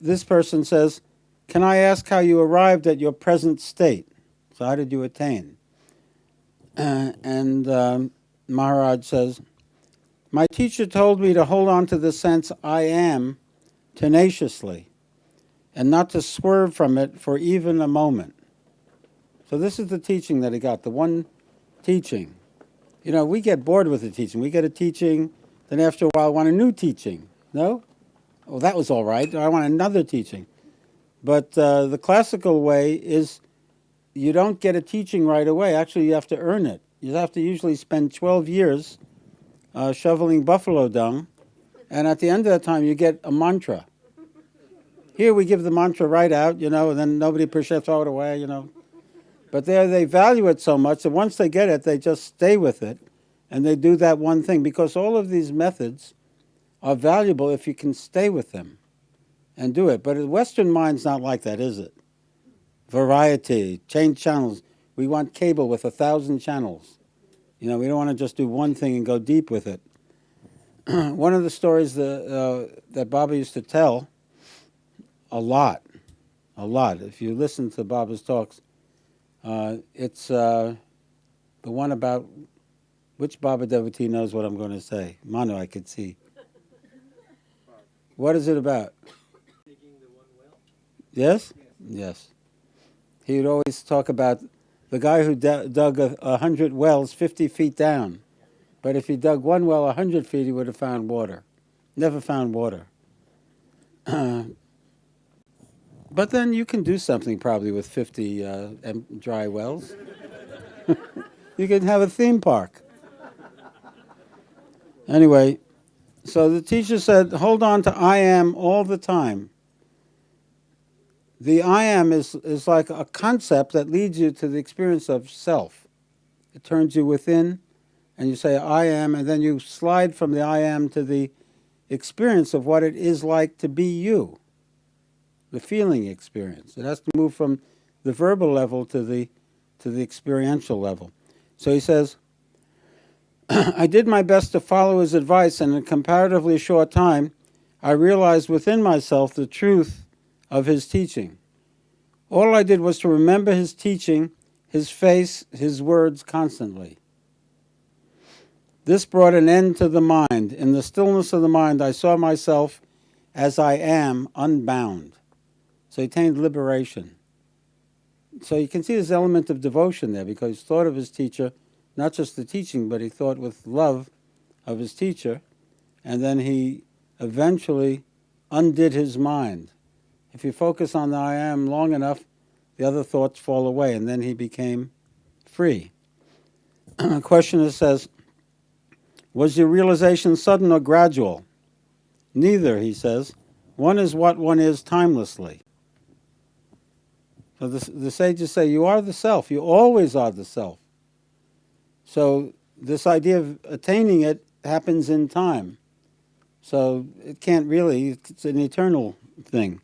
this person says, "Can I ask how you arrived at your present state? So how did you attain?" And Maharaj says, "My teacher told me to hold on to the sense I am tenaciously and not to swerve from it for even a moment." So this is the teaching that he got, the one teaching. You know, we get bored with the teaching. We get a teaching, then after a while want a new teaching. No? Oh, that was all right. I want another teaching. But the classical way is you don't get a teaching right away. Actually, you have to earn it. You have to usually spend 12 years shoveling buffalo dung, and at the end of that time, you get a mantra. Here we give the mantra right out, and then nobody appreciates, throw it away, But there they value it so much that once they get it, they just stay with it, and they do that one thing, because all of these methods are valuable if you can stay with them and do it. But the Western mind's not like that, is it? Variety, change channels. We want cable with 1,000 channels. We don't want to just do one thing and go deep with it. One of the stories that Baba used to tell a lot. If you listen to Baba's talks, it's the one about, which Baba devotee knows what I'm going to say? Manu, I could see. What is it about? Digging the one well. Yes? Yes. He would always talk about the guy who dug 100 wells 50 feet down. But if he dug one well 100 feet, he would have found water. Never found water. But then you can do something probably with 50 dry wells. You can have a theme park. Anyway, so the teacher said, hold on to I am all the time. The I am is like a concept that leads you to the experience of self. It turns you within, and you say I am, and then you slide from the I am to the experience of what it is like to be you. The feeling experience. It has to move from the verbal level to the experiential level. So he says, I did my best to follow his advice, and in a comparatively short time, I realized within myself the truth of his teaching. All I did was to remember his teaching, his face, his words constantly. This brought an end to the mind. In the stillness of the mind, I saw myself as I am, unbound. So he attained liberation. So you can see this element of devotion there, because he thought of his teacher, not just the teaching, but he thought with love of his teacher, and then he eventually undid his mind. If you focus on the I am long enough, the other thoughts fall away, and then he became free. The questioner says, was your realization sudden or gradual? Neither, he says. One is what one is timelessly. So the sages say, you are the self. You always are the self. So this idea of attaining it happens in time. So it can't really, it's an eternal thing.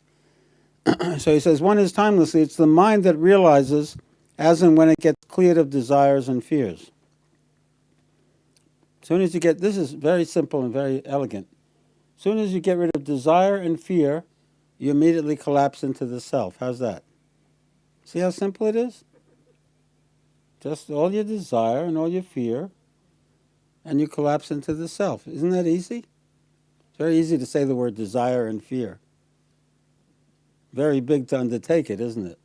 So he says, one is timelessly. It's the mind that realizes as and when it gets cleared of desires and fears. As soon as you get, this is very simple and very elegant. As soon as you get rid of desire and fear, you immediately collapse into the self. How's that? See how simple it is? Just all your desire and all your fear, and you collapse into the self. Isn't that easy? It's very easy to say the word desire and fear. Very big to undertake it, isn't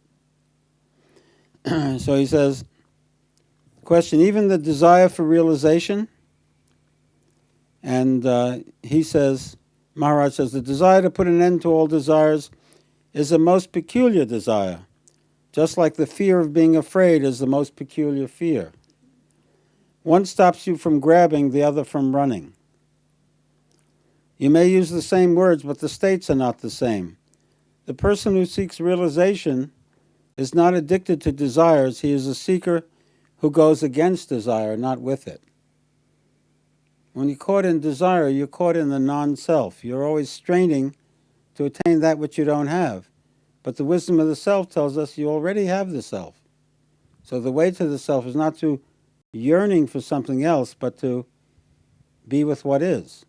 it? So he says, question, even the desire for realization, and he says, Maharaj says, the desire to put an end to all desires is a most peculiar desire, just like the fear of being afraid is the most peculiar fear. One stops you from grabbing, the other from running. You may use the same words, but the states are not the same. The person who seeks realization is not addicted to desires. He is a seeker who goes against desire, not with it. When you're caught in desire, you're caught in the non-self. You're always straining to attain that which you don't have. But the wisdom of the self tells us you already have the self. So the way to the self is not to yearning for something else, but to be with what is.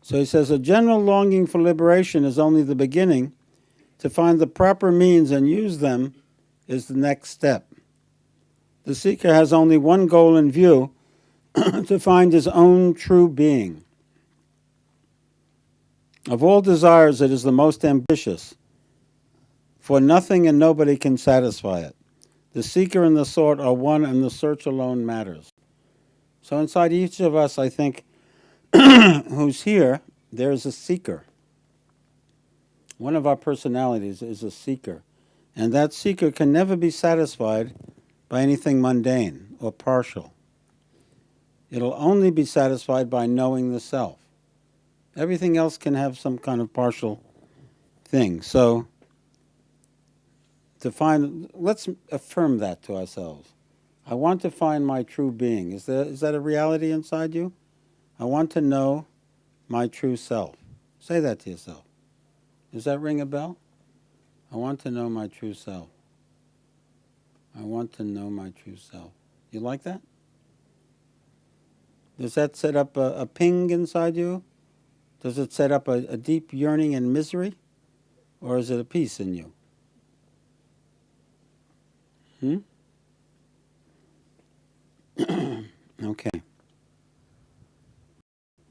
So he says a general longing for liberation is only the beginning. To find the proper means and use them is the next step. The seeker has only one goal in view, to find his own true being. Of all desires, it is the most ambitious, for nothing and nobody can satisfy it. The seeker and the sought are one, and the search alone matters. So inside each of us, I think, who's here, there is a seeker. One of our personalities is a seeker. And that seeker can never be satisfied by anything mundane or partial. It'll only be satisfied by knowing the self. Everything else can have some kind of partial thing. So, let's affirm that to ourselves. I want to find my true being. Is that a reality inside you? I want to know my true self. Say that to yourself. Does that ring a bell? I want to know my true self. I want to know my true self. You like that? Does that set up a ping inside you? Does it set up a deep yearning and misery? Or is it a peace in you? Okay.